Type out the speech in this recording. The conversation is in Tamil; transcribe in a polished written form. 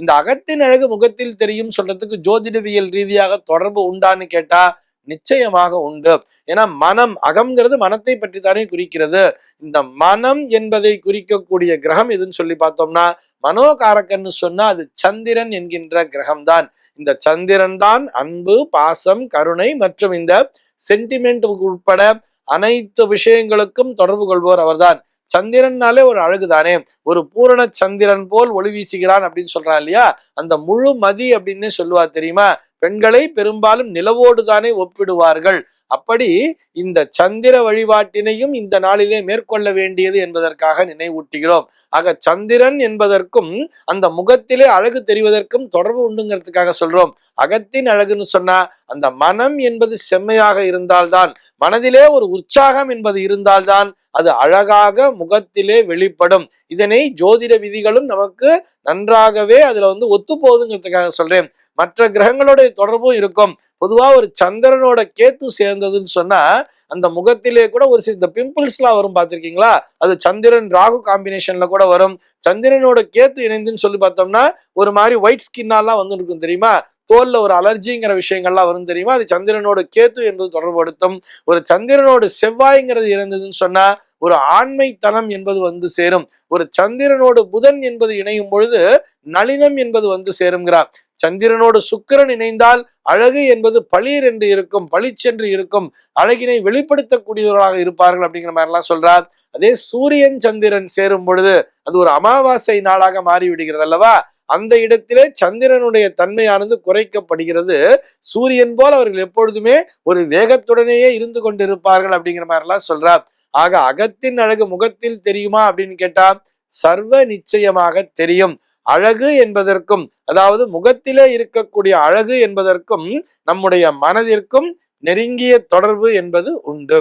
இந்த அகத்தின் அழகு முகத்தில் தெரியும் சொல்றதுக்கு ஜோதிடவியல் ரீதியாக தொடர்பு உண்டான்னு கேட்டா நிச்சயமாக உண்டு. ஏன்னா மனம், அகம்ங்கிறது மனத்தை பற்றி தானே குறிக்கிறது. இந்த மனம் என்பதை குறிக்கக்கூடிய கிரகம் எதுன்னு சொல்லி பார்த்தோம்னா மனோகாரகன்னு சொன்னா அது சந்திரன் என்கின்ற கிரகம் தான். இந்த சந்திரன் தான் அன்பு, பாசம், கருணை மற்றும் இந்த சென்டிமெண்ட் உட்பட அனைத்து விஷயங்களுக்கும் தொடர்பு கொள்வோர் அவர்தான். சந்திரன்னாலே ஒரு அழகுதானே, ஒரு பூரண சந்திரன் போல் ஒளி வீசுகிறான் அப்படின்னு சொல்றா இல்லையா, அந்த முழு மதி அப்படின்னு சொல்லுவா தெரியுமா. பெண்களை பெரும்பாலும் நிலவோடு தானே ஒப்பிடுவார்கள். அப்படி இந்த சந்திர வழிபாட்டினையும் இந்த நாளிலே மேற்கொள்ள வேண்டியது என்பதற்காக நினைவூட்டுகிறோம். ஆக சந்திரன் என்பதற்கும் அந்த முகத்திலே அழகு தெரிவதற்கும் தொடர்பு உண்டுங்கிறதுக்காக சொல்றோம். அகத்தின் அழகுன்னு சொன்னா அந்த மனம் என்பது செம்மையாக இருந்தால்தான், மனதிலே ஒரு உற்சாகம் என்பது இருந்தால்தான் அது அழகாக முகத்திலே வெளிப்படும். இதனை ஜோதிட விதிகளும் நமக்கு நன்றாகவே அதுல ஒத்து போகுதுங்கிறதுக்காக சொல்றேன். மற்ற கிரகங்களுடைய தொடர்பும் இருக்கும். பொதுவா ஒரு சந்திரனோட கேத்து சேர்ந்ததுன்னு சொன்னா அந்த முகத்திலே கூட ஒரு சில பிம்பிள்ஸ் எல்லாம் வரும், பார்த்திருக்கீங்களா? அது சந்திரன் ராகு காம்பினேஷன்ல கூட வரும். சந்திரனோட கேத்து இணைந்துன்னு சொல்லி பார்த்தோம்னா ஒரு மாதிரி ஒயிட் ஸ்கின்னாலாம் இருக்கும் தெரியுமா, தோல்ல ஒரு அலர்ஜிங்கிற விஷயங்கள்லாம் வரும் தெரியுமா, அது சந்திரனோட கேத்து என்பது தொடர்படுத்தும். ஒரு சந்திரனோட செவ்வாய்ங்கிறது இருந்ததுன்னு சொன்னா ஒரு ஆண்மைத்தனம் என்பது சேரும். ஒரு சந்திரனோடு புதன் என்பது இணையும் பொழுது நளினம் என்பது சேருங்கிறார். சந்திரனோடு சுக்கிரன் இணைந்தால் அழகு என்பது பளீர் என்று இருக்கும், பளிச்சென்று இருக்கும், அழகினை வெளிப்படுத்தக்கூடியவர்களாக இருப்பார்கள் அப்படிங்கிற மாதிரி எல்லாம் சொல்றார். அதே சூரியன் சந்திரன் சேரும் பொழுது அது ஒரு அமாவாசை நாளாக மாறிவிடுகிறது அல்லவா. அந்த இடத்திலே சந்திரனுடைய தன்மையானது குறைக்கப்படுகிறது. சூரியன் போல் அவர்கள் எப்பொழுதுமே ஒரு வேகத்துடனேயே இருந்து கொண்டிருப்பார்கள் அப்படிங்கிற மாதிரி எல்லாம் சொல்றார். ஆக அகத்தின் அழகு முகத்தில் தெரியுமா அப்படின்னு கேட்டா சர்வ நிச்சயமாக தெரியும். அழகு என்பதற்கும், அதாவது முகத்திலே இருக்கக்கூடிய அழகு என்பதற்கும் நம்முடைய மனதிற்கும் நெருங்கிய தொடர்பு என்பது உண்டு.